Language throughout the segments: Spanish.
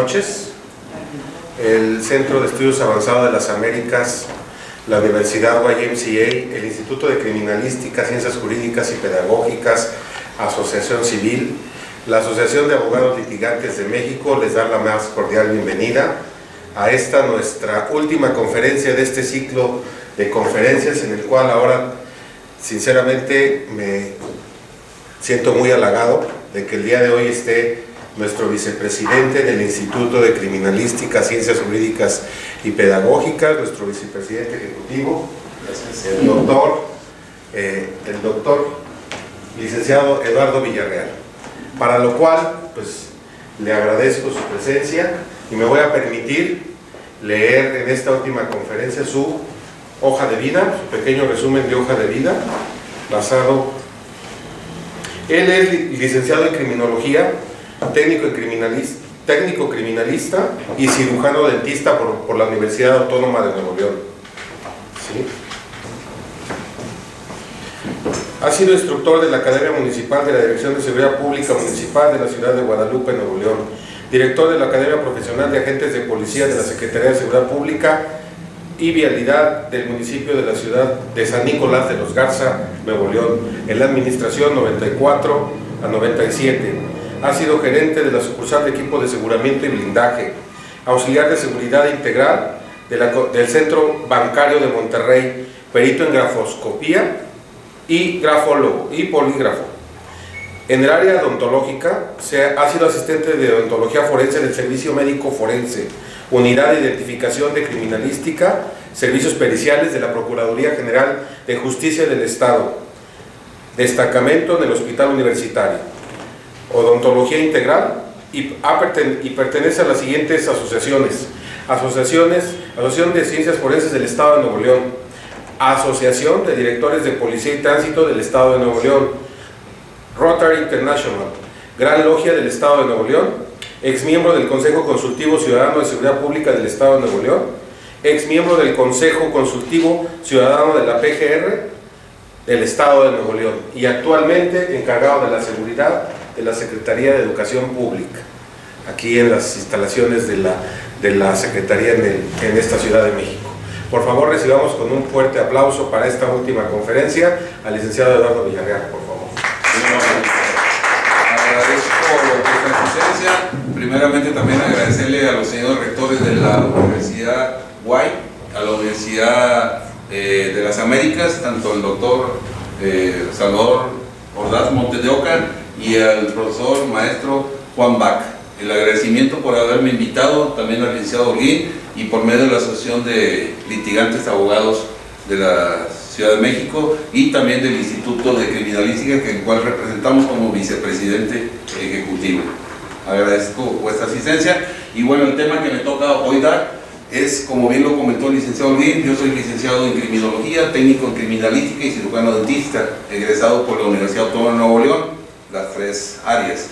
noches. El Centro de Estudios Avanzados de las Américas, la Universidad YMCA, el Instituto de Criminalística, Ciencias Jurídicas y Pedagógicas, Asociación Civil, la Asociación de Abogados Litigantes de México les da la más cordial bienvenida a esta nuestra última conferencia de este ciclo de conferencias, en el cual ahora sinceramente me siento muy halagado de que el día de hoy esté nuestro vicepresidente del Instituto de Criminalística, Ciencias Jurídicas y Pedagógicas, nuestro vicepresidente ejecutivo, el doctor licenciado Eduardo Villarreal, para lo cual pues le agradezco su presencia y me voy a permitir leer en esta última conferencia su hoja de vida, su pequeño resumen de hoja de vida, basado. Él es licenciado en Criminología, técnico criminalista y cirujano dentista por la Universidad Autónoma de Nuevo León. ¿Sí? Ha sido instructor de la Academia Municipal de la Dirección de Seguridad Pública Municipal de la ciudad de Guadalupe, Nuevo León, director de la Academia Profesional de Agentes de Policía de la Secretaría de Seguridad Pública y Vialidad del municipio de la ciudad de San Nicolás de los Garza, Nuevo León, en la administración 94 a 97. Ha sido gerente de la sucursal de equipo de aseguramiento y blindaje, auxiliar de seguridad integral del Centro Bancario de Monterrey, perito en grafoscopía y grafólogo y polígrafo. En el área odontológica ha sido asistente de odontología forense del Servicio Médico Forense, Unidad de Identificación de Criminalística, Servicios Periciales de la Procuraduría General de Justicia del Estado, destacamento en el Hospital Universitario, Odontología Integral, y pertenece a las siguientes asociaciones: Asociación de Ciencias Forenses del Estado de Nuevo León, Asociación de Directores de Policía y Tránsito del Estado de Nuevo León, Rotary International, Gran Logia del Estado de Nuevo León, exmiembro del Consejo Consultivo Ciudadano de Seguridad Pública del Estado de Nuevo León, exmiembro del Consejo Consultivo Ciudadano de la PGR del Estado de Nuevo León y actualmente encargado de la seguridad de la Secretaría de Educación Pública, aquí en las instalaciones de la Secretaría en esta Ciudad de México. Por favor, recibamos con un fuerte aplauso para esta última conferencia al licenciado Eduardo Villarreal, por favor. Agradezco vuestra asistencia. Primeramente también agradecerle a los señores rectores de la Universidad Guay, a la Universidad de las Américas, tanto el doctor Salvador Ordaz Montes de Oca y al profesor maestro Juan Bach. El agradecimiento por haberme invitado, también al licenciado Holguín, y por medio de la Asociación de Litigantes Abogados de la Ciudad de México y también del Instituto de Criminalística, que el cual representamos como vicepresidente ejecutivo. Agradezco vuestra asistencia y bueno, el tema que me toca hoy dar es, como bien lo comentó el licenciado Holguín, yo soy licenciado en Criminología, técnico en Criminalística y cirujano dentista, egresado por la Universidad Autónoma de Nuevo León, las tres áreas.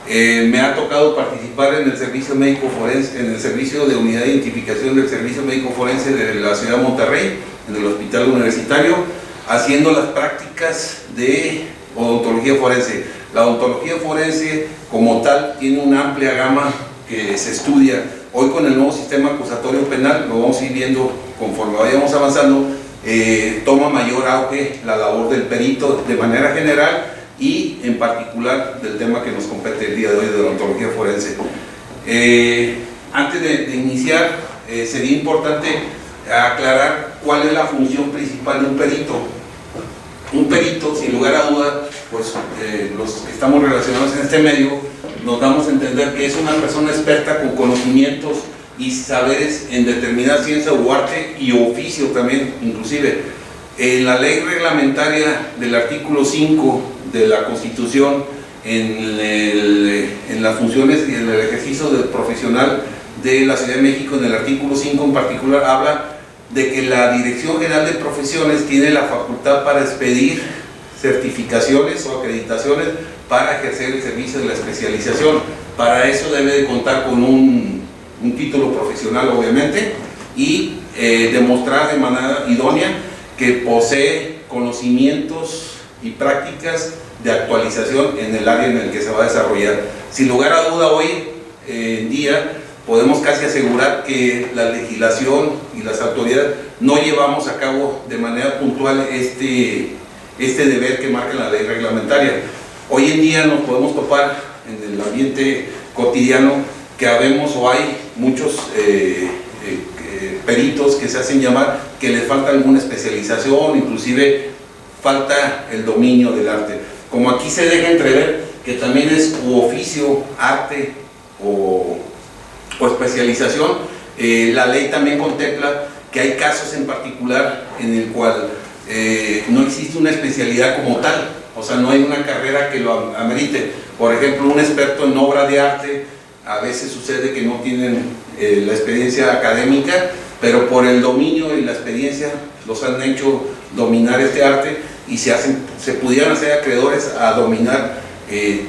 Me ha tocado participar en el Servicio Médico Forense, en el Servicio de Unidad de Identificación del Servicio Médico Forense de la Ciudad de Monterrey, en el Hospital Universitario, haciendo las prácticas de odontología forense. La odontología forense como tal tiene una amplia gama que se estudia. Hoy con el nuevo sistema acusatorio penal, lo vamos a ir viendo conforme vayamos avanzando, toma mayor auge la labor del perito de manera general y en particular del tema que nos compete el día de hoy de la odontología forense. Antes de iniciar, sería importante aclarar cuál es la función principal de un perito. Un perito, sin lugar a duda, pues los que estamos relacionados en este medio, nos damos a entender que es una persona experta con conocimientos y saberes en determinada ciencia o arte y oficio también, inclusive. En la ley reglamentaria del artículo 5 de la Constitución, en las funciones y en el ejercicio del profesional de la Ciudad de México, en el artículo 5 en particular, habla de que la Dirección General de Profesiones tiene la facultad para expedir certificaciones o acreditaciones para ejercer el servicio de la especialización. Para eso debe de contar con un título profesional, obviamente, y demostrar de manera idónea que posee conocimientos y prácticas de actualización en el área en el que se va a desarrollar. Sin lugar a duda, hoy en día podemos casi asegurar que la legislación y las autoridades no llevamos a cabo de manera puntual este deber que marca la ley reglamentaria. Hoy en día nos podemos topar en el ambiente cotidiano que habemos o hay muchos peritos que se hacen llamar, que les falta alguna especialización, inclusive falta el dominio del arte. Como aquí se deja entrever que también es u oficio, arte o especialización, la ley también contempla que hay casos en particular en el cual no existe una especialidad como tal, o sea, no hay una carrera que lo amerite. Por ejemplo, un experto en obra de arte, a veces sucede que no tienen la experiencia académica, pero por el dominio y la experiencia los han hecho dominar este arte y se pudieran hacer acreedores a dominar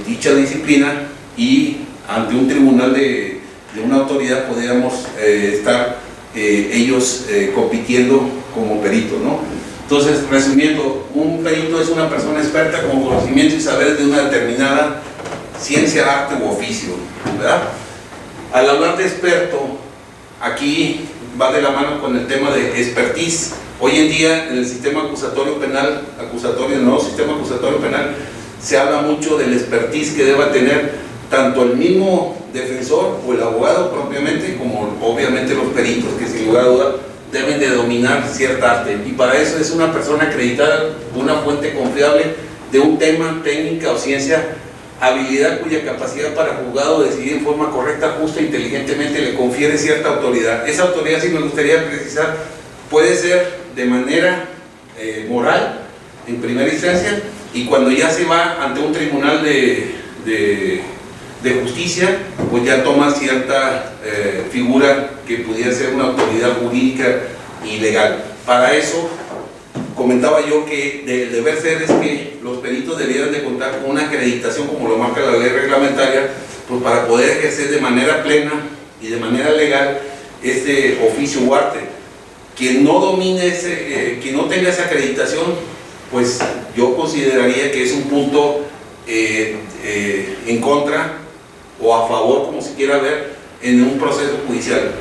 dicha disciplina, y ante un tribunal de una autoridad podríamos estar ellos compitiendo como perito, ¿no? Entonces, resumiendo, un perito es una persona experta con conocimiento y saberes de una determinada ciencia, arte u oficio, ¿verdad? Al hablar de experto, aquí va de la mano con el tema de expertise. Hoy en día en el sistema acusatorio penal, el nuevo sistema acusatorio penal, se habla mucho del expertise que deba tener tanto el mismo defensor o el abogado propiamente, como obviamente los peritos, que sin lugar a duda deben de dominar cierta arte, y para eso es una persona acreditada, una fuente confiable de un tema, técnica o ciencia, habilidad cuya capacidad para juzgado decidir en forma correcta, justa e inteligentemente le confiere cierta autoridad. Esa autoridad, sí me gustaría precisar, puede ser de manera moral en primera instancia, y cuando ya se va ante un tribunal de justicia, pues ya toma cierta figura que pudiera ser una autoridad jurídica y legal. Para eso comentaba yo que el deber ser es que los peritos debieran de contar con una acreditación, como lo marca la ley reglamentaria, pues para poder ejercer de manera plena y de manera legal este oficio o arte. Quien no domine quien no tenga esa acreditación, pues yo consideraría que es un punto en contra o a favor, como se quiera ver, en un proceso judicial.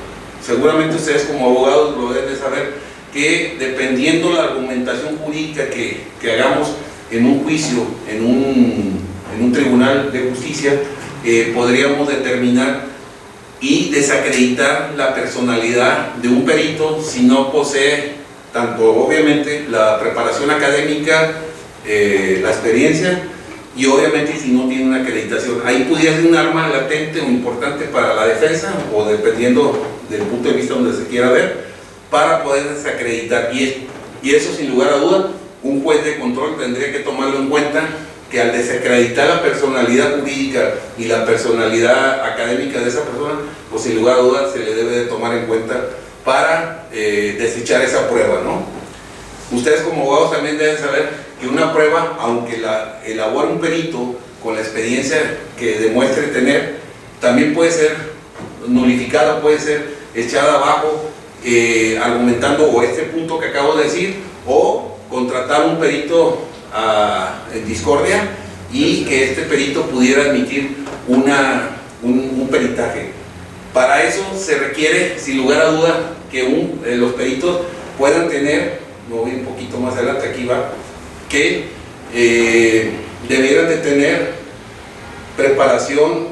Seguramente ustedes como abogados lo deben de saber, que dependiendo la argumentación jurídica que hagamos en un juicio, en un tribunal de justicia, podríamos determinar y desacreditar la personalidad de un perito si no posee tanto obviamente la preparación académica, la experiencia, y obviamente si no tiene una acreditación. Ahí pudiera ser un arma latente o importante para la defensa, o dependiendo del punto de vista donde se quiera ver, para poder desacreditar. Y eso, sin lugar a duda, un juez de control tendría que tomarlo en cuenta, que al desacreditar la personalidad jurídica y la personalidad académica de esa persona, pues sin lugar a dudas se le debe de tomar en cuenta para desechar esa prueba, ¿no? Ustedes como abogados también deben saber que una prueba, aunque la elabora un perito con la experiencia que demuestre tener, también puede ser nulificada, puede ser echada abajo, argumentando o este punto que acabo de decir, o contratar un perito en discordia y que este perito pudiera admitir un peritaje. Para eso se requiere, sin lugar a duda, que los peritos puedan tener, me voy un poquito más adelante, aquí va, que debieran de tener preparación,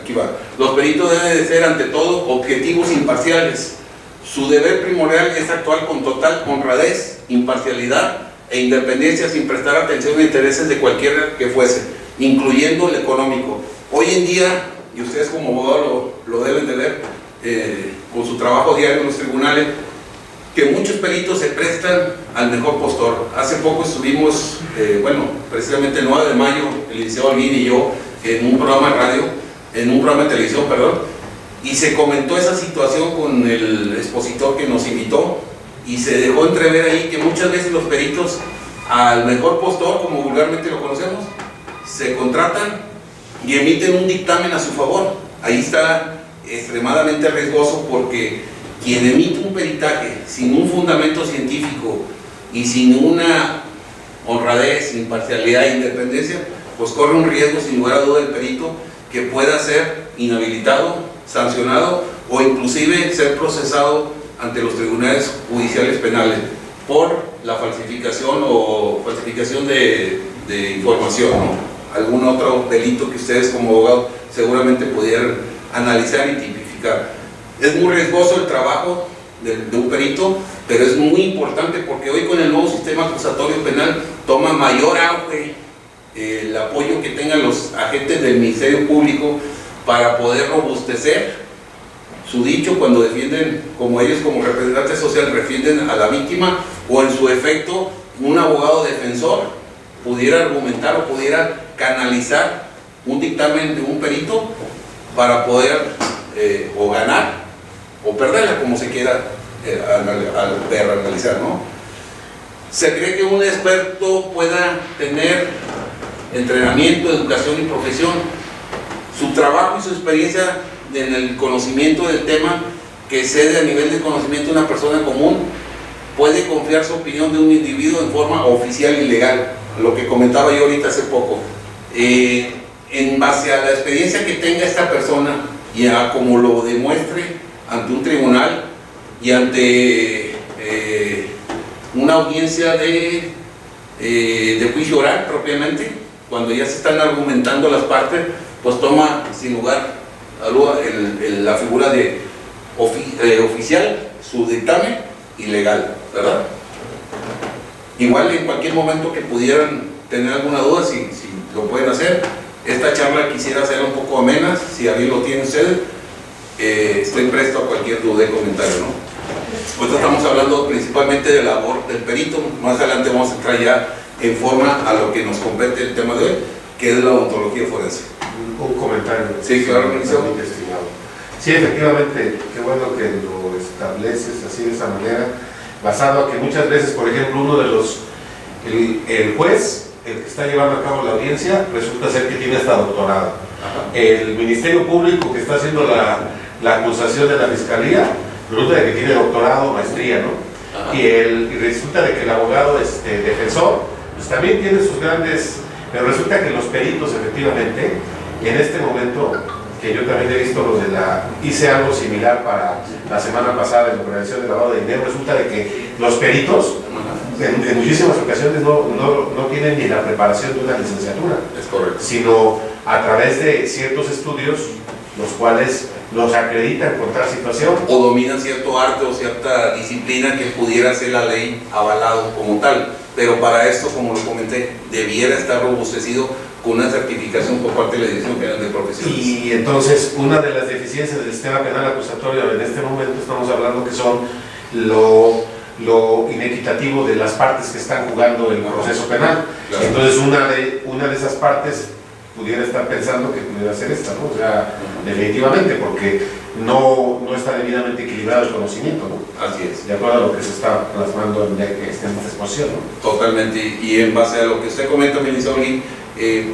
aquí va, los peritos deben de ser ante todo objetivos imparciales. Su deber primordial es actuar con total honradez, imparcialidad e independencia, sin prestar atención a intereses de cualquiera que fuese, incluyendo el económico. Hoy en día, y ustedes como abogados lo deben de ver con su trabajo diario en los tribunales, que muchos peritos se prestan al mejor postor. Hace poco estuvimos, precisamente el 9 de mayo, el licenciado Olguín y yo, en un programa de radio, en un programa de televisión, perdón, y se comentó esa situación con el expositor que nos invitó, y se dejó entrever ahí que muchas veces los peritos al mejor postor, como vulgarmente lo conocemos, se contratan y emiten un dictamen a su favor. Ahí está extremadamente riesgoso, porque quien emite un peritaje sin un fundamento científico y sin una honradez, imparcialidad e independencia, pues corre un riesgo, sin lugar a duda, el perito, que pueda ser inhabilitado, sancionado o inclusive ser procesado ante los tribunales judiciales penales por la falsificación o falsificación de información, ¿no? Algún otro delito que ustedes como abogados seguramente pudieran analizar y tipificar. Es muy riesgoso el trabajo de un perito, pero es muy importante porque hoy con el nuevo sistema acusatorio penal toma mayor auge el apoyo que tengan los agentes del Ministerio Público para poder robustecer su dicho cuando defienden, como ellos como representantes sociales defienden a la víctima, o en su efecto un abogado defensor pudiera argumentar o pudiera canalizar un dictamen de un perito para poder o ganar o perderla, como se quiera analizar, ¿no? Se cree que un experto pueda tener entrenamiento, educación y profesión. Su trabajo y su experiencia en el conocimiento del tema que excede a nivel de conocimiento de una persona común, puede confiar su opinión de un individuo en forma oficial y legal, lo que comentaba yo ahorita hace poco. En base a la experiencia que tenga esta persona y a como lo demuestre ante un tribunal y ante una audiencia de juicio oral propiamente, cuando ya se están argumentando las partes, pues toma sin lugar a duda la figura de oficial, su dictamen y legal, ¿verdad? Igual en cualquier momento que pudieran tener alguna duda, si lo pueden hacer. Esta charla quisiera hacerla un poco amena, si alguien lo tiene ustedes, estoy presto a cualquier duda y comentario, ¿no? Ahorita estamos hablando principalmente de la labor del perito, más adelante vamos a entrar ya en forma a lo que nos compete el tema de hoy, que es la odontología forense. Un comentario. Sí, claro, estimado. Sí, efectivamente, qué bueno que lo estableces así de esa manera, basado a que muchas veces, por ejemplo, uno de los, el juez, el que está llevando a cabo la audiencia, resulta ser que tiene hasta doctorado. Ajá. El Ministerio Público que está haciendo la acusación de la Fiscalía, resulta de que tiene doctorado, maestría, ¿no? Y resulta de que el abogado defensor, pues también tiene sus grandes, pero resulta que los peritos efectivamente, en este momento, que yo también he visto los de hice algo similar para la semana pasada en la prevención del lavado de dinero, resulta de que los peritos en muchísimas ocasiones no tienen ni la preparación de una licenciatura. Es correcto. Sino a través de ciertos estudios, los cuales los acreditan con tal situación. O dominan cierto arte o cierta disciplina que pudiera ser la ley avalado como tal. Pero para esto, como lo comenté, debiera estar robustecido con una certificación por parte de la Dirección General de Profesiones. Y entonces, una de las deficiencias del sistema penal acusatorio en este momento, estamos hablando que son lo inequitativo de las partes que están jugando el proceso penal. Claro. Entonces, una de esas partes pudiera estar pensando que pudiera ser esta, ¿no? O sea, definitivamente, porque no está debidamente equilibrado el conocimiento, ¿no? Así es. De acuerdo a lo que se está plasmando en esta exposición, ¿no? Totalmente. Y en base a lo que usted comenta, Melissa Olin,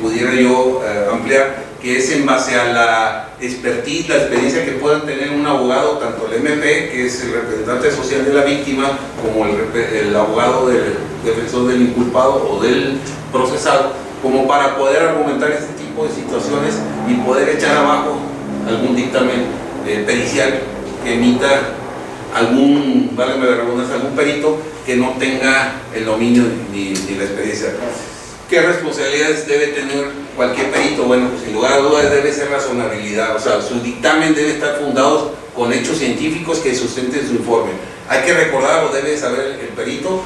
pudiera yo ampliar, que es en base a la expertise, la experiencia que puedan tener un abogado, tanto el MP, que es el representante social de la víctima, como el abogado del defensor del inculpado o del procesado, como para poder argumentar este tipo de situaciones y poder echar abajo algún dictamen pericial que emita algún, válgame la redundancia, algún perito que no tenga el dominio ni la experiencia. ¿Qué responsabilidades debe tener cualquier perito? Bueno, pues sin lugar a dudas debe ser razonabilidad, o sea, su dictamen debe estar fundado con hechos científicos que sustenten su informe. Hay que recordar, o debe saber el perito,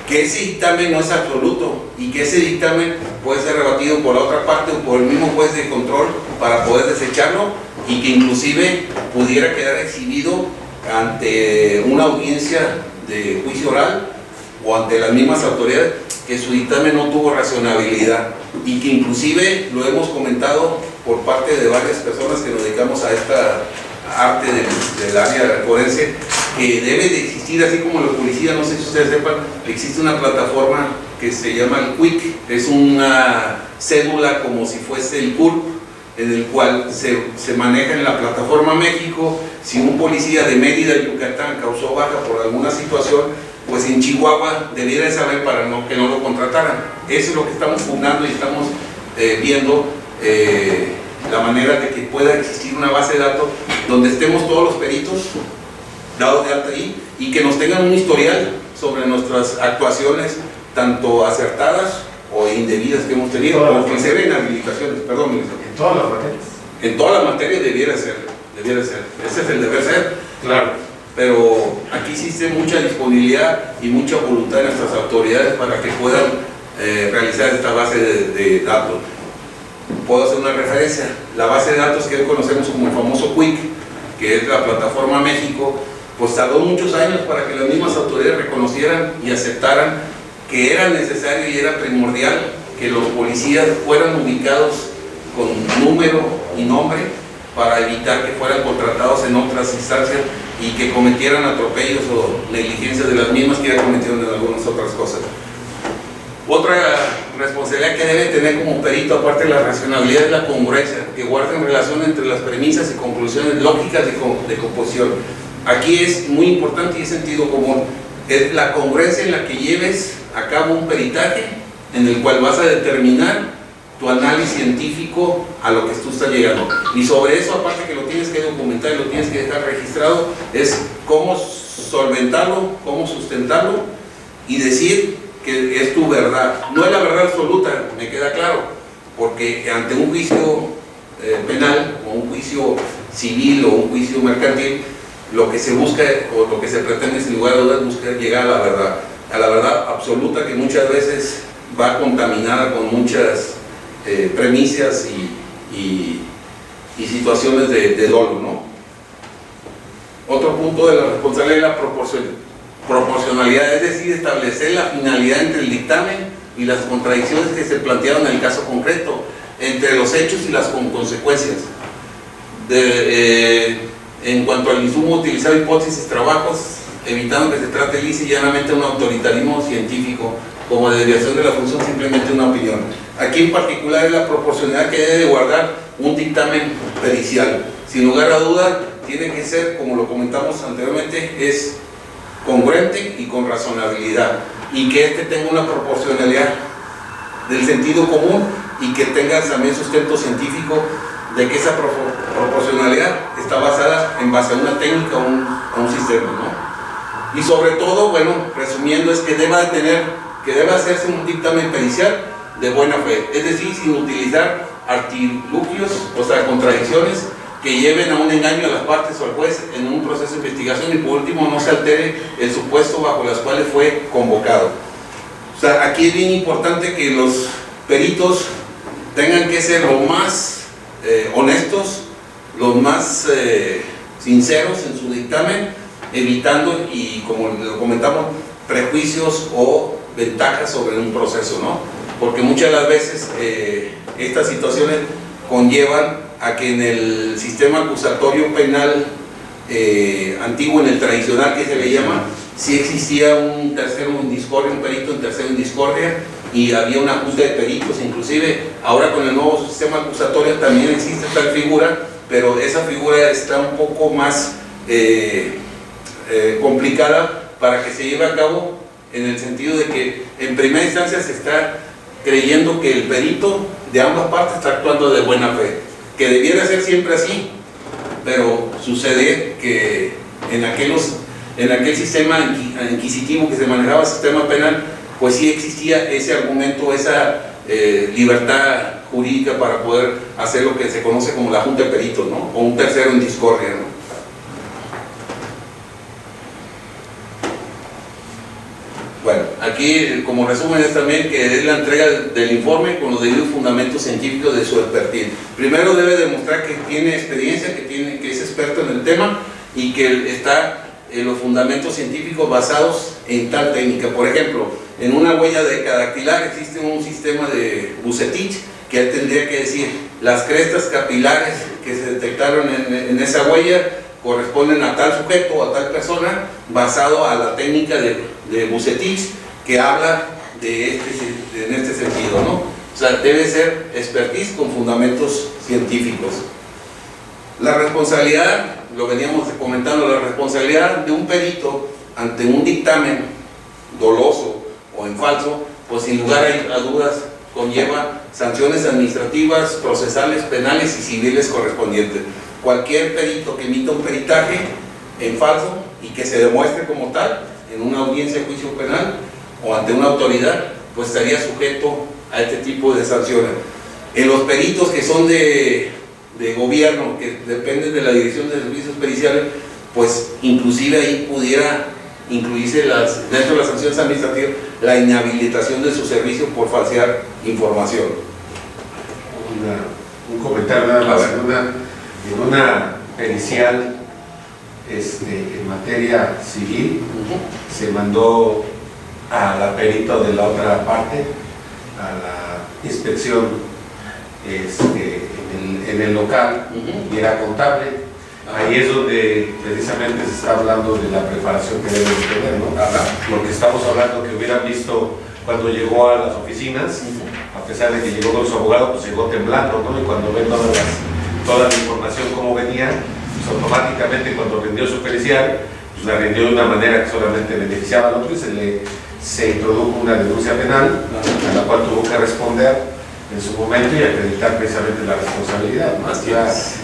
que ese dictamen no es absoluto y que ese dictamen puede ser rebatido por la otra parte o por el mismo juez de control para poder desecharlo, y que inclusive pudiera quedar exhibido ante una audiencia de juicio oral o ante las mismas autoridades, que su dictamen no tuvo razonabilidad, y que inclusive lo hemos comentado por parte de varias personas que nos dedicamos a esta arte del área forense, que debe de existir, así como la policía, no sé si ustedes sepan, existe una plataforma que se llama el QUIC, es una cédula como si fuese el CURP, en el cual se maneja en la plataforma México. Si un policía de Mérida, Yucatán, causó baja por alguna situación, pues en Chihuahua debiera de saber para que no lo contrataran. Eso es lo que estamos pugnando y estamos viendo la manera de que pueda existir una base de datos donde estemos todos los peritos dados de alta ahí y que nos tengan un historial sobre nuestras actuaciones, tanto acertadas o indebidas que hemos tenido, o que se ven habilitaciones, perdón, ministro. En todas las materias. En todas las materias debiera ser, ese es el deber ser. Claro. Pero aquí existe mucha disponibilidad y mucha voluntad de nuestras autoridades para que puedan realizar esta base de datos. Puedo hacer una referencia, la base de datos que hoy conocemos como el famoso QUIC, que es la plataforma México, pues tardó muchos años para que las mismas autoridades reconocieran y aceptaran que era necesario y era primordial que los policías fueran ubicados con número y nombre para evitar que fueran contratados en otras instancias y que cometieran atropellos o negligencias de las mismas que ya cometieron en algunas otras cosas. Otra responsabilidad que debe tener como perito, aparte de la racionalidad, es la congruencia, que guarden relación entre las premisas y conclusiones lógicas de composición. Aquí es muy importante y es sentido común, es la congruencia en la que lleves a cabo un peritaje en el cual vas a determinar tu análisis científico a lo que tú estás llegando. Y sobre eso, aparte que lo tienes que documentar y lo tienes que dejar registrado, es cómo solventarlo, cómo sustentarlo y decir que es tu verdad. No es la verdad absoluta, me queda claro, porque ante un juicio penal o un juicio civil o un juicio mercantil, lo que se busca o lo que se pretende sin lugar a dudas buscar llegar a la verdad absoluta, que muchas veces va contaminada con muchas premisas y situaciones de dolo, ¿no? Otro punto de la responsabilidad es la proporcionalidad, es decir, establecer la finalidad entre el dictamen y las contradicciones que se plantearon en el caso concreto, entre los hechos y las consecuencias. En cuanto al insumo, utilizar hipótesis, trabajos, evitando que se trate lisa y llanamente de un autoritarismo científico como desviación de la función, simplemente una opinión. Aquí en particular es la proporcionalidad que debe guardar un dictamen pericial. Sin lugar a duda, tiene que ser, como lo comentamos anteriormente, es congruente y con razonabilidad, y que tenga una proporcionalidad del sentido común y que tenga también sustento científico de que esa proporcionalidad está basada en base a una técnica o a un sistema, ¿no? Y sobre todo, bueno, resumiendo, es que debe hacerse un dictamen pericial de buena fe, es decir, sin utilizar artilugios, o sea, contradicciones que lleven a un engaño a las partes o al juez en un proceso de investigación, y por último no se altere el supuesto bajo los cuales fue convocado. O sea, aquí es bien importante que los peritos tengan que ser lo más honestos, los más sinceros en su dictamen, evitando, y como lo comentamos, prejuicios o ventajas sobre un proceso, ¿no? Porque muchas de las veces estas situaciones conllevan a que en el sistema acusatorio penal antiguo, en el tradicional que se le llama, sí existía un tercero en discordia, un perito en tercero en discordia, y había una junta de peritos. Inclusive ahora con el nuevo sistema acusatorio también existe tal figura, pero esa figura está un poco más complicada para que se lleve a cabo, en el sentido de que en primera instancia se está creyendo que el perito de ambas partes está actuando de buena fe, que debiera ser siempre así, pero sucede que en aquel sistema inquisitivo que se manejaba, el sistema penal, pues sí existía ese argumento, esa libertad jurídica para poder hacer lo que se conoce como la junta de peritos, ¿no? O un tercero en discordia, ¿no? Bueno, aquí como resumen es también que es la entrega del informe con los debidos fundamentos científicos de su expertise. Primero debe demostrar que tiene experiencia, que es experto en el tema y que está en los fundamentos científicos basados en tal técnica. Por ejemplo, en una huella dactilar existe un sistema de Vucetich que él tendría que decir las crestas capilares que se detectaron en esa huella corresponden a tal sujeto o a tal persona, basado a la técnica de Vucetich, que habla en este sentido, ¿no? O sea, debe ser expertise con fundamentos científicos. La responsabilidad, lo veníamos comentando, la responsabilidad de un perito ante un dictamen doloso o en falso, pues sin lugar a dudas conlleva sanciones administrativas, procesales, penales y civiles correspondientes. cualquier perito que emita un peritaje en falso y que se demuestre como tal en una audiencia de juicio penal o ante una autoridad, pues estaría sujeto a este tipo de sanciones. En los peritos que son de gobierno, que dependen de la Dirección de Servicios Periciales, pues inclusive ahí pudiera incluirse dentro de las sanciones administrativas la inhabilitación de su servicio por falsear información. Un comentario nada más. En una pericial en materia civil, se mandó a la perita de la otra parte a la inspección en el local, y era contable. Ahí es donde precisamente se está hablando de la preparación que deben tener, ¿no? Porque estamos hablando que hubieran visto cuando llegó a las oficinas, a pesar de que llegó con su abogado, pues llegó temblando, ¿no? Y cuando ven toda la información como venía, pues automáticamente cuando rindió su pericial, pues la rindió de una manera que solamente beneficiaba al otro, y se introdujo una denuncia penal a la cual tuvo que responder en su momento y acreditar precisamente la responsabilidad, ¿no?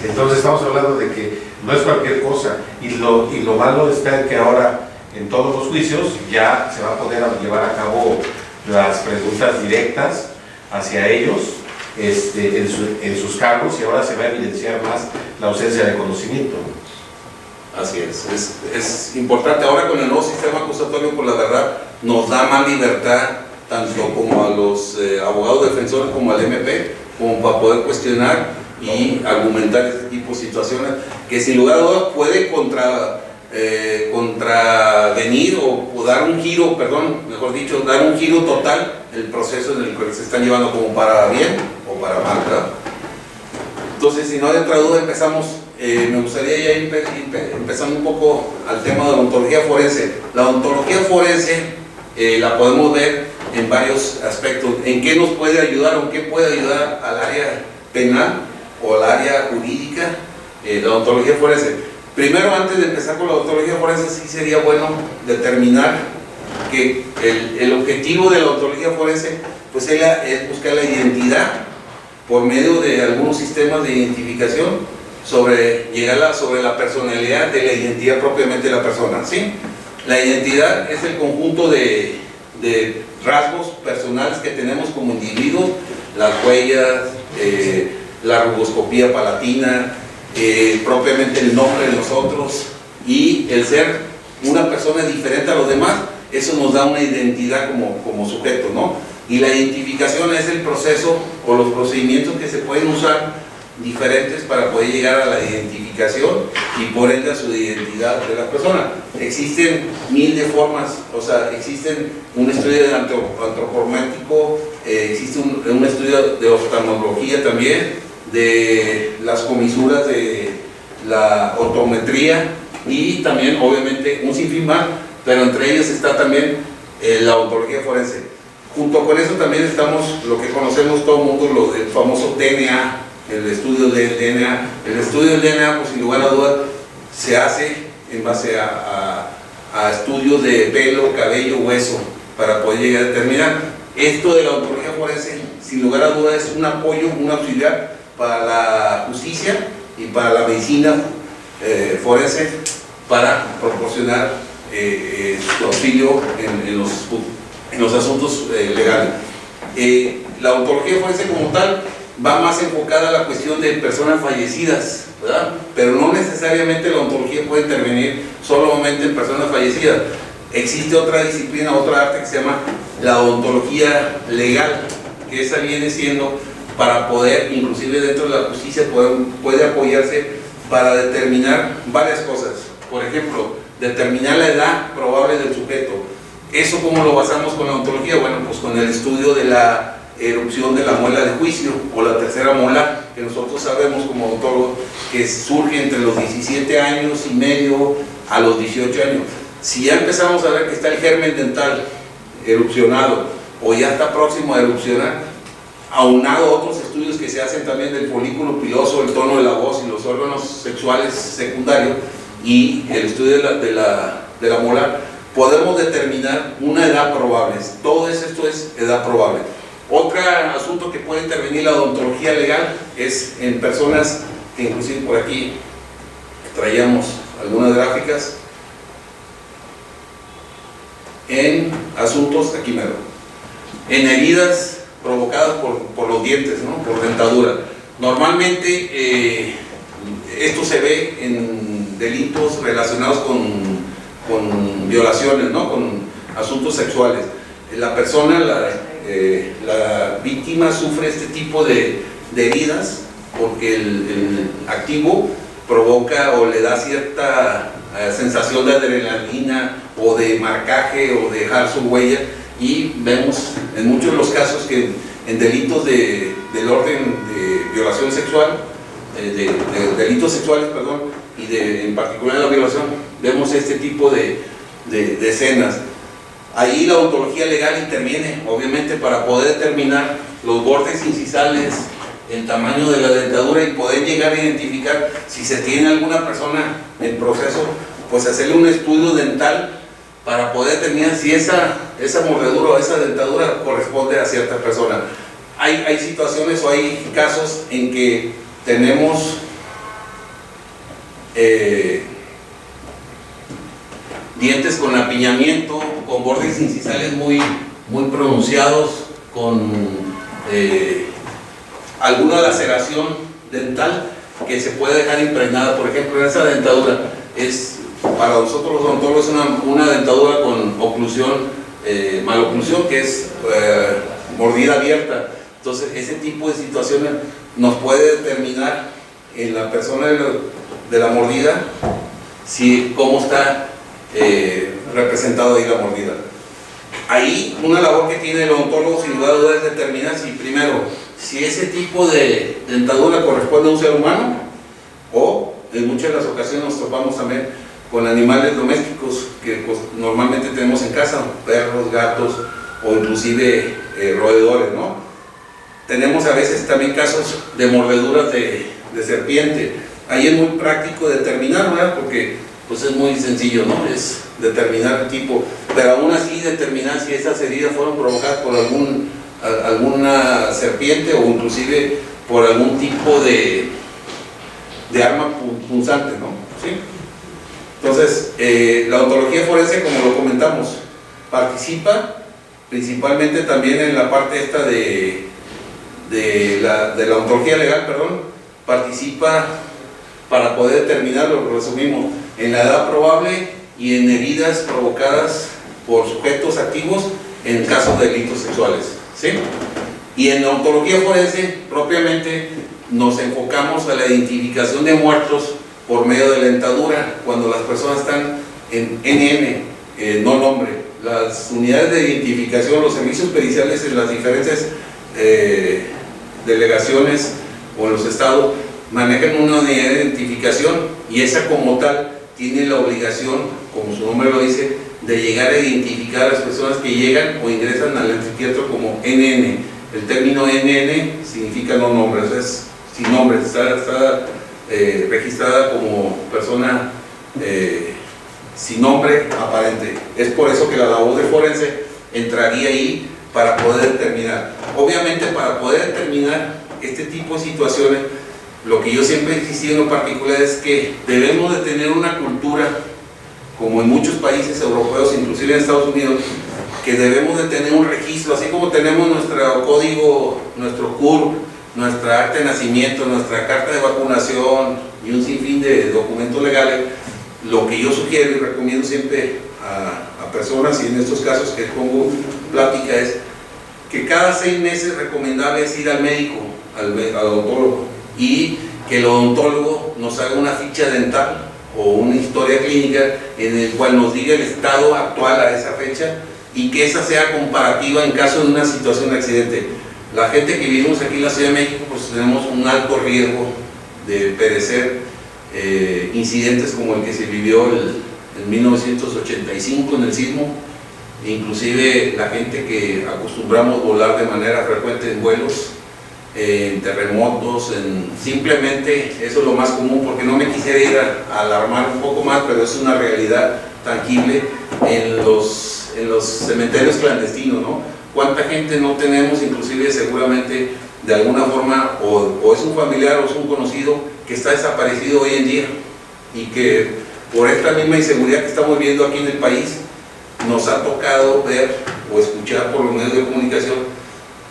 Entonces estamos hablando de que no es cualquier cosa, y lo malo está en que ahora en todos los juicios ya se va a poder llevar a cabo las preguntas directas hacia ellos en sus cargos, y ahora se va a evidenciar más la ausencia de conocimiento. Así es importante. Ahora con el nuevo sistema acusatorio, por la verdad, nos da más libertad tanto como a los abogados defensores como al MP, como para poder cuestionar y argumentar este tipo de situaciones que sin lugar a dudas puede contravenir o dar un giro, mejor dicho, dar un giro total el proceso en el que se están llevando, como para bien o para mal, ¿verdad? Entonces, si no hay otra duda, empezamos. Me gustaría ya empezando un poco al tema de la ontología forense. La ontología forense la podemos ver en varios aspectos. ¿En qué nos puede ayudar o en qué puede ayudar al área penal o al área jurídica la ontología forense? Primero, antes de empezar con la ontología forense, sí sería bueno determinar que el objetivo de la ontología forense pues es buscar la identidad por medio de algunos sistemas de identificación, llegar sobre la personalidad de la identidad propiamente de la persona, ¿sí? La identidad es el conjunto de rasgos personales que tenemos como individuos, las huellas, la rugoscopía palatina, propiamente el nombre de nosotros, y el ser una persona diferente a los demás. Eso nos da una identidad como sujeto, ¿no? Y la identificación es el proceso o los procedimientos que se pueden usar diferentes para poder llegar a la identificación y por ende a su identidad de la persona. Existen mil de formas, o sea, existen un estudio de antropométrico, existe un estudio de oftalmología también, de las comisuras de la ortometría, y también obviamente un sinfín más, pero entre ellos está también la ontología forense. Junto con eso también estamos lo que conocemos todo el mundo, lo del famoso DNA, el estudio del DNA. El estudio del DNA, pues sin lugar a dudas, se hace en base a estudios de pelo, cabello, hueso, para poder llegar a determinar. Esto de la ontología forense, sin lugar a dudas, es un apoyo, un auxiliar para la justicia y para la medicina forense, para proporcionar su auxilio en los asuntos legales. La ontología forense como tal va más enfocada a la cuestión de personas fallecidas, ¿verdad? Pero no necesariamente la ontología puede intervenir solamente en personas fallecidas. Existe otra disciplina, otra arte que se llama la ontología legal, que esa viene siendo para poder, inclusive dentro de la justicia, puede apoyarse para determinar varias cosas. Por ejemplo, determinar la edad probable del sujeto. ¿Eso cómo lo basamos con la ontología? Bueno, pues con el estudio de la erupción de la muela de juicio o la tercera molar, que nosotros sabemos como odontólogos que surge entre los 17 años y medio a los 18 años. Si ya empezamos a ver que está el germen dental erupcionado o ya está próximo a erupcionar, aunado a otros estudios que se hacen también del folículo piloso, el tono de la voz y los órganos sexuales secundarios, y el estudio de la molar, podemos determinar una edad probable. Todo esto es edad probable. Otro asunto que puede intervenir la odontología legal es en personas que inclusive por aquí traíamos algunas gráficas en asuntos, aquí mero, en heridas provocadas por los dientes, ¿no? Por dentadura. Normalmente esto se ve en delitos relacionados con violaciones, ¿no? Con asuntos sexuales. La persona, la víctima sufre este tipo de heridas porque el activo provoca o le da cierta sensación de adrenalina o de marcaje o de dejar su huella, y vemos en muchos de los casos que en delitos del orden de violación sexual, de delitos sexuales, perdón, y en particular la violación, vemos este tipo de escenas. Ahí la odontología legal interviene, obviamente, para poder determinar los bordes incisales, el tamaño de la dentadura y poder llegar a identificar si se tiene alguna persona en proceso, pues hacerle un estudio dental para poder determinar si esa mordedura o esa dentadura corresponde a cierta persona. Hay situaciones o hay casos en que tenemos dientes con apiñamiento, con bordes incisales muy pronunciados, con alguna laceración dental que se puede dejar impregnada. Por ejemplo, en esa dentadura para nosotros los odontólogos es una dentadura con oclusión, maloclusión, que es mordida abierta. Entonces ese tipo de situaciones nos puede determinar en la persona de la mordida cómo está representado ahí la mordida. Ahí una labor que tiene el odontólogo sin lugar a dudas es determinar si ese tipo de dentadura corresponde a un ser humano, o en muchas de las ocasiones nos topamos también con animales domésticos que pues, normalmente tenemos en casa, perros, gatos o inclusive roedores, ¿no? Tenemos a veces también casos de mordeduras de serpiente. Ahí es muy práctico determinar, ¿verdad? Porque pues es muy sencillo, ¿no? Es determinar el tipo, pero aún así determinar si esas heridas fueron provocadas por alguna serpiente o inclusive por algún tipo de arma punzante, ¿no? ¿Sí? Entonces, la odontología forense, como lo comentamos, participa principalmente también en la parte esta de la odontología legal, perdón, participa para poder determinar, lo resumimos, en la edad probable y en heridas provocadas por sujetos activos en casos de delitos sexuales, ¿sí? Y en la odontología forense propiamente nos enfocamos a la identificación de muertos por medio de la dentadura, cuando las personas están en NN, no nombre. Las unidades de identificación, los servicios periciales en las diferentes delegaciones o en los estados manejan una unidad de identificación, y esa como tal tiene la obligación, como su nombre lo dice, de llegar a identificar a las personas que llegan o ingresan al anfiteatro como NN. El término NN significa no nombre, es sin nombre, está registrada como persona sin nombre aparente. Es por eso que la labor de forense entraría ahí para poder determinar. Obviamente, para poder determinar este tipo de situaciones, lo que yo siempre he insistido en lo particular es que debemos de tener una cultura, como en muchos países europeos, inclusive en Estados Unidos, que debemos de tener un registro, así como tenemos nuestro código, nuestro CUR, nuestra acta de nacimiento, nuestra carta de vacunación y un sinfín de documentos legales. Lo que yo sugiero y recomiendo siempre a personas, y en estos casos que pongo plática, es que cada 6 meses recomendable es ir al médico, al odontólogo, y que el odontólogo nos haga una ficha dental o una historia clínica en el cual nos diga el estado actual a esa fecha, y que esa sea comparativa en caso de una situación de accidente. La gente que vivimos aquí en la Ciudad de México, pues tenemos un alto riesgo de perecer incidentes como el que se vivió en 1985 en el sismo. Inclusive la gente que acostumbramos volar de manera frecuente en vuelos, en terremotos, simplemente eso es lo más común, porque no me quisiera ir a alarmar un poco más, pero es una realidad tangible en los cementerios clandestinos, ¿no? ¿Cuánta gente no tenemos, inclusive seguramente de alguna forma, o es un familiar o es un conocido que está desaparecido hoy en día? y que por esta misma inseguridad que estamos viendo aquí en el país, nos ha tocado ver o escuchar por los medios de comunicación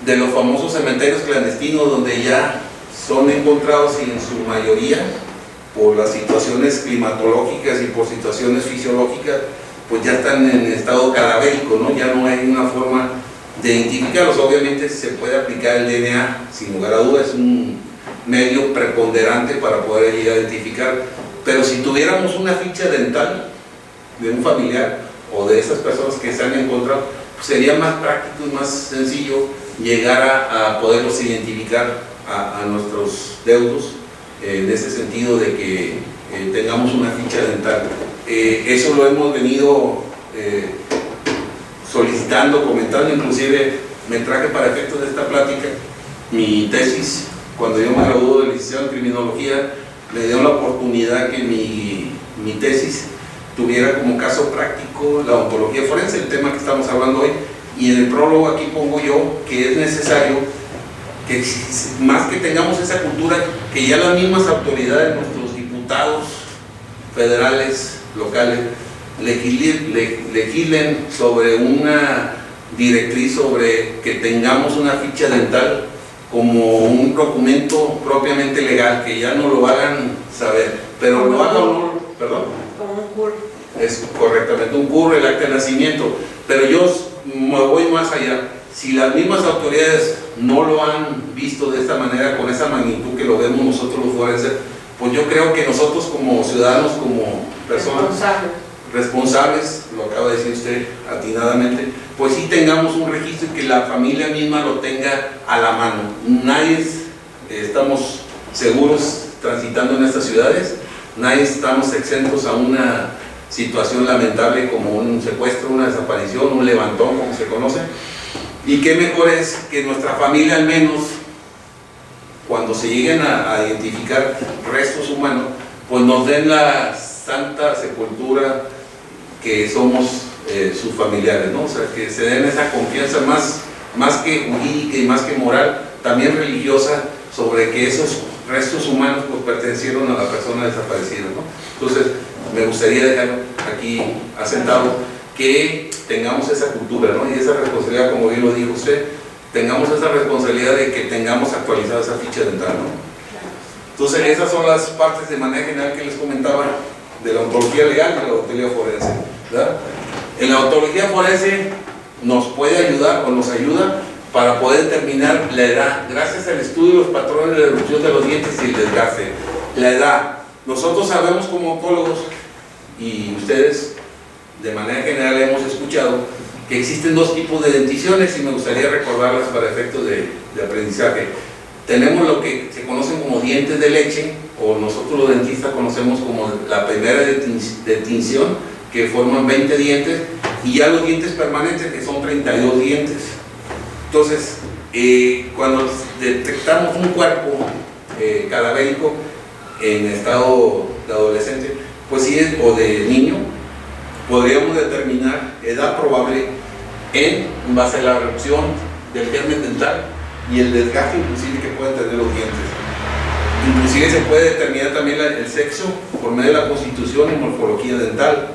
de los famosos cementerios clandestinos, donde ya son encontrados y en su mayoría por las situaciones climatológicas y por situaciones fisiológicas, pues ya están en estado cadavérico, ¿no? Ya no hay una forma de identificarlos. Obviamente se puede aplicar el DNA, sin lugar a dudas, es un medio preponderante para poder ir a identificar, pero si tuviéramos una ficha dental de un familiar o de esas personas que se han encontrado, pues sería más práctico y más sencillo llegar a poderlos identificar a nuestros deudos, en ese sentido de que tengamos una ficha dental. Eso lo hemos venido solicitando, comentando, inclusive me traje para efectos de esta plática mi tesis. Cuando yo me gradué de licenciado en criminología, me dio la oportunidad que mi tesis tuviera como caso práctico la ontología forense, el tema que estamos hablando hoy, y en el prólogo aquí pongo yo que es necesario que más que tengamos esa cultura, que ya las mismas autoridades, nuestros diputados federales, locales, legislen sobre una directriz sobre que tengamos una ficha dental como un documento propiamente legal, que ya no lo hagan saber, pero lo hagan, perdón, como un CUR. es correctamente un CUR, el acta de nacimiento, pero yo me voy más allá. Si las mismas autoridades no lo han visto de esta manera, con esa magnitud que lo vemos nosotros los forenses, pues yo creo que nosotros como ciudadanos, como personas responsables, lo acaba de decir usted atinadamente, pues sí tengamos un registro y que la familia misma lo tenga a la mano. Nadie estamos seguros transitando en estas ciudades, nadie estamos exentos a una situación lamentable como un secuestro, una desaparición, un levantón, como se conoce. Y qué mejor es que nuestra familia, al menos cuando se lleguen a identificar restos humanos, pues nos den la santa sepultura que somos sus familiares, ¿no? O sea, que se den esa confianza más que jurídica y más que moral, también religiosa, sobre que esos restos humanos pues pertenecieron a la persona desaparecida, ¿no? Entonces, me gustaría dejar aquí asentado que tengamos esa cultura, ¿no? Y esa responsabilidad, como bien lo dijo usted, tengamos esa responsabilidad de que tengamos actualizada esa ficha dental, ¿no? Entonces, esas son las partes de manera general que les comentaba de la ontología legal y de la ontología forense, ¿verdad? En la ontología forense nos puede ayudar o nos ayuda para poder determinar la edad, gracias al estudio de los patrones de erupción de los dientes y el desgaste. La edad, nosotros sabemos como oncólogos, y ustedes de manera general hemos escuchado, que existen dos tipos de denticiones y me gustaría recordarlas para efectos de aprendizaje. Tenemos lo que se conocen como dientes de leche, o nosotros los dentistas conocemos como la primera dentinción, que forman 20 dientes, y ya los dientes permanentes, que son 32 dientes. Entonces, cuando detectamos un cuerpo cadavérico en estado de adolescente, pues sí, o de niño, podríamos determinar edad probable en base a la erupción del germen dental y el desgaste inclusive que pueden tener los dientes. Inclusive se puede determinar también el sexo por medio de la constitución y morfología dental,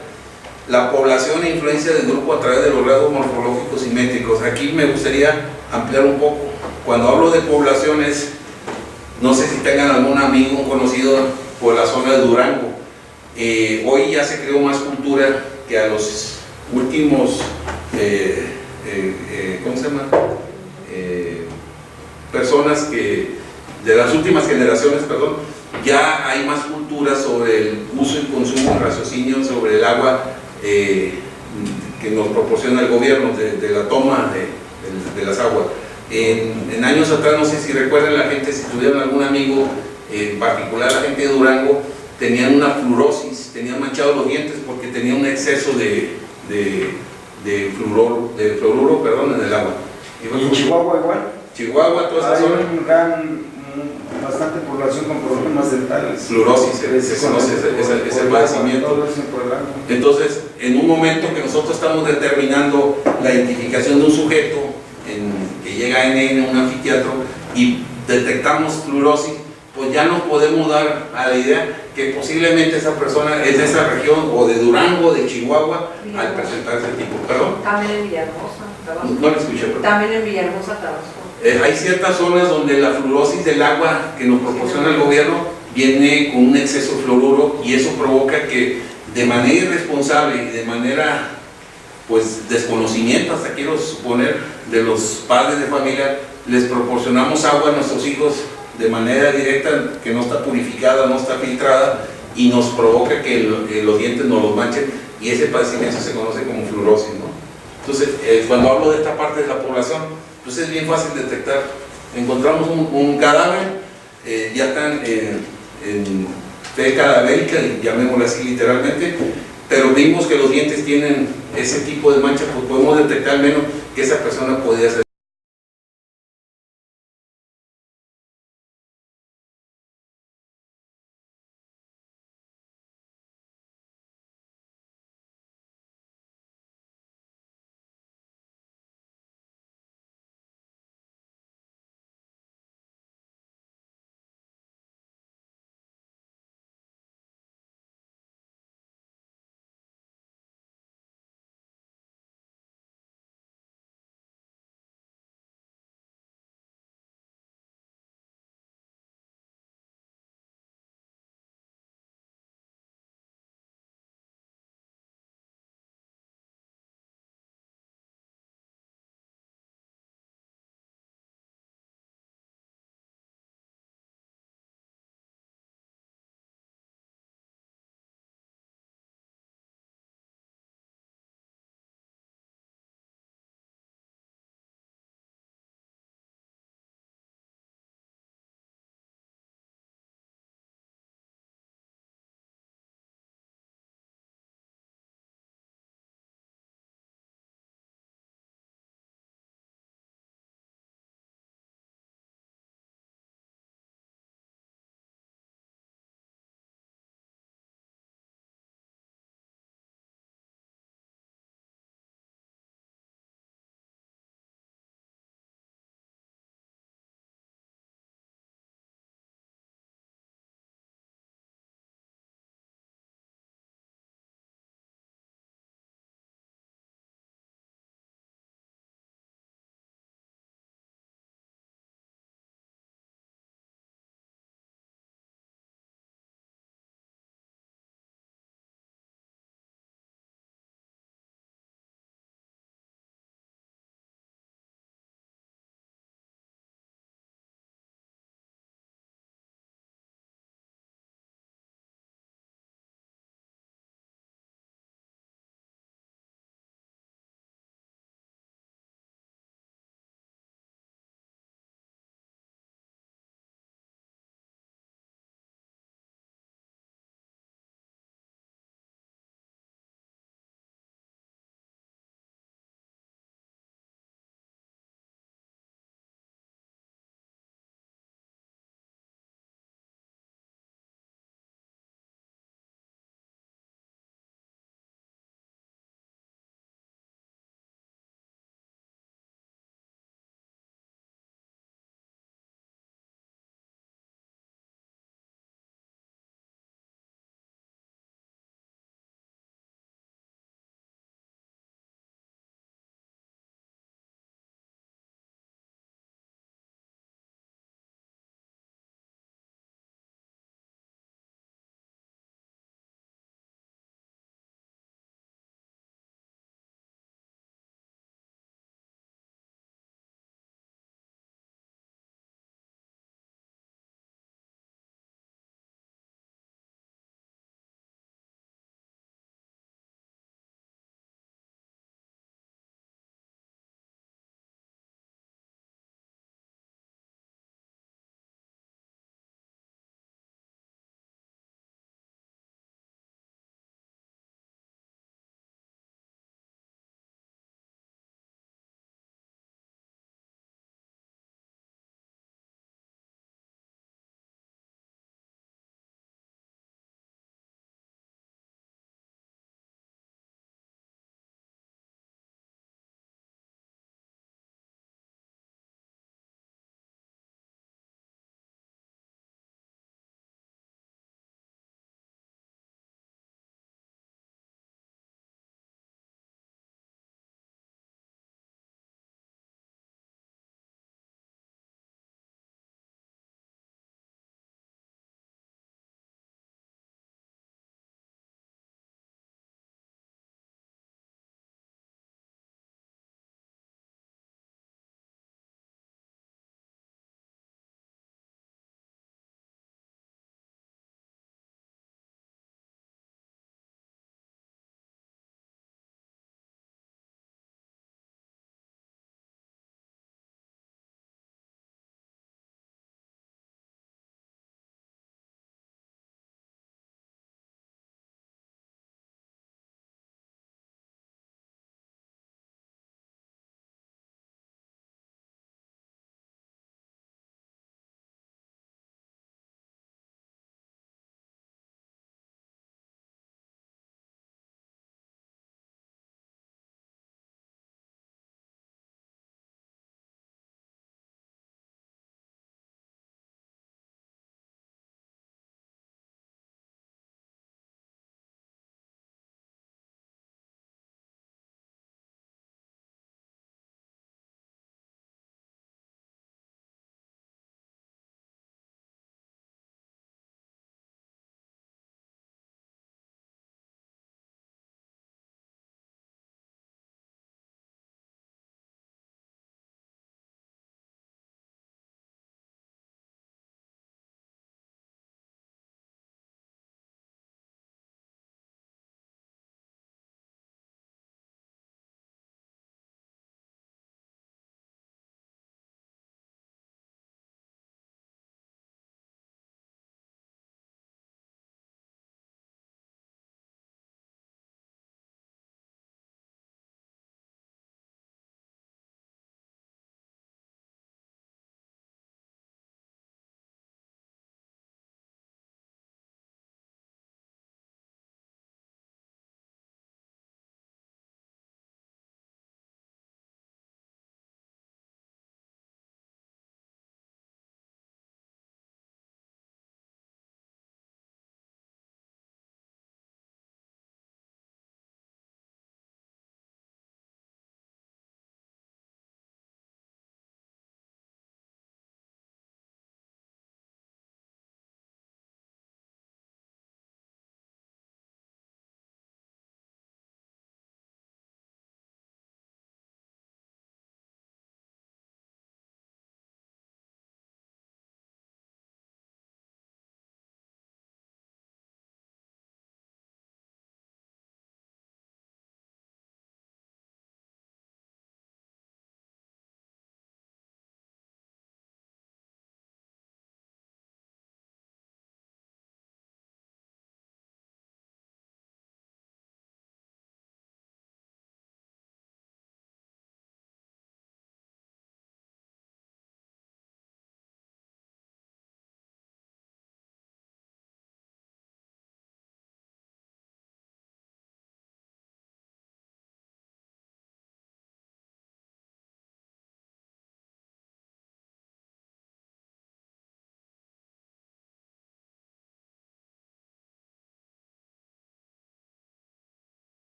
la población e influencia del grupo a través de los rasgos morfológicos simétricos. Aquí me gustaría ampliar un poco. Cuando hablo de poblaciones, no sé si tengan algún amigo, un conocido por la zona de Durango. Hoy ya se creó más cultura que a los últimos, ¿cómo se llama? Personas que, de las últimas generaciones, perdón, ya hay más cultura sobre el uso y consumo, el raciocinio sobre el agua que nos proporciona el gobierno de la toma de las aguas. En años atrás, no sé si recuerdan la gente, si tuvieron algún amigo, en particular la gente de Durango, tenían una fluorosis, tenían manchados los dientes porque tenían un exceso de fluoruro, perdón, en el agua. ¿Y en Chihuahua igual? Chihuahua, toda esa zona. Bastante población con problemas dentales. Fluorosis, se conoce ese padecimiento. Entonces, en un momento que nosotros estamos determinando la identificación de un sujeto que llega a NN, un anfiteatro, y detectamos fluorosis, pues ya nos podemos dar a la idea que posiblemente esa persona es de esa región o de Durango, de Chihuahua, al presentar ese tipo. ¿Perdón? También en Villahermosa, Tabasco. No lo escuché, perdón. También en Villahermosa, Tabasco. Hay ciertas zonas donde la fluorosis del agua que nos proporciona el gobierno viene con un exceso de fluoruro y eso provoca que de manera irresponsable y de manera pues desconocimiento, hasta quiero suponer, de los padres de familia, les proporcionamos agua a nuestros hijos de manera directa, que no está purificada, no está filtrada y nos provoca que los dientes nos los manchen y ese padecimiento se conoce como fluorosis, ¿no? Entonces, cuando hablo de esta parte de la población, pues es bien fácil detectar. Encontramos un cadáver, ya están en fe cadavérica, llamémoslo así literalmente, pero vimos que los dientes tienen ese tipo de mancha, pues podemos detectar al menos que esa persona podría ser